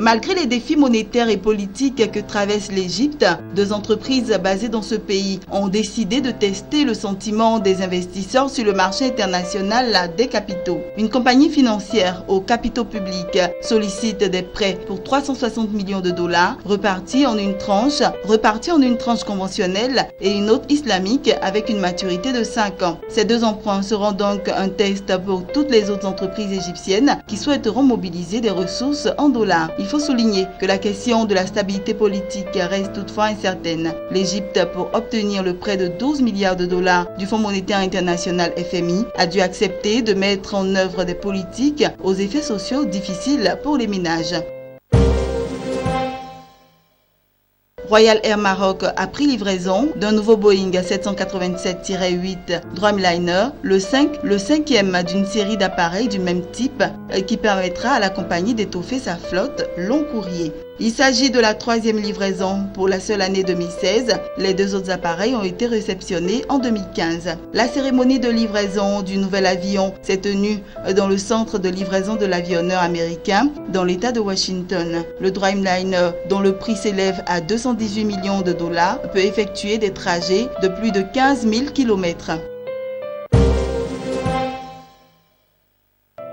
Malgré les défis monétaires et politiques que traverse l'Égypte, deux entreprises basées dans ce pays ont décidé de tester le sentiment des investisseurs sur le marché international des capitaux. Une compagnie financière aux capitaux publics sollicite des prêts pour 360 millions de dollars repartis en une tranche conventionnelle et une autre islamique avec une maturité de 5 ans. Ces deux emprunts seront donc un test pour toutes les autres entreprises égyptiennes qui souhaiteront mobiliser des ressources en dollars. Il faut souligner que la question de la stabilité politique reste toutefois incertaine. L'Égypte, pour obtenir le prêt de 12 milliards de dollars du Fonds monétaire international FMI, a dû accepter de mettre en œuvre des politiques aux effets sociaux difficiles pour les ménages. Royal Air Maroc a pris livraison d'un nouveau Boeing 787-8 Dreamliner, le cinquième d'une série d'appareils du même type qui permettra à la compagnie d'étoffer sa flotte long courrier. Il s'agit de la troisième livraison pour la seule année 2016. Les deux autres appareils ont été réceptionnés en 2015. La cérémonie de livraison du nouvel avion s'est tenue dans le centre de livraison de l'avionneur américain dans l'État de Washington. Le Dreamliner, dont le prix s'élève à 218 millions de dollars, peut effectuer des trajets de plus de 15 000 km.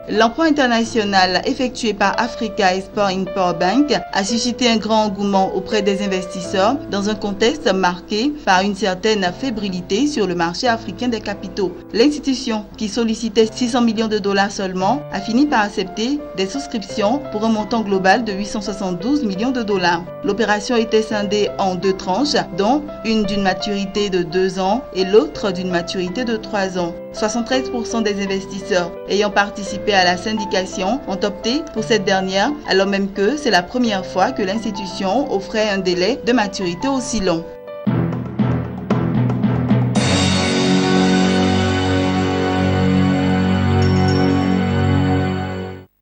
L'emprunt international effectué par Africa Export-Import Bank a suscité un grand engouement auprès des investisseurs dans un contexte marqué par une certaine fébrilité sur le marché africain des capitaux. L'institution, qui sollicitait 600 millions de dollars seulement, a fini par accepter des souscriptions pour un montant global de 872 millions de dollars. L'opération était scindée en deux tranches, dont une d'une maturité de 2 ans et l'autre d'une maturité de 3 ans. 73% des investisseurs ayant participé à la syndication ont opté pour cette dernière, alors même que c'est la première fois que l'institution offrait un délai de maturité aussi long.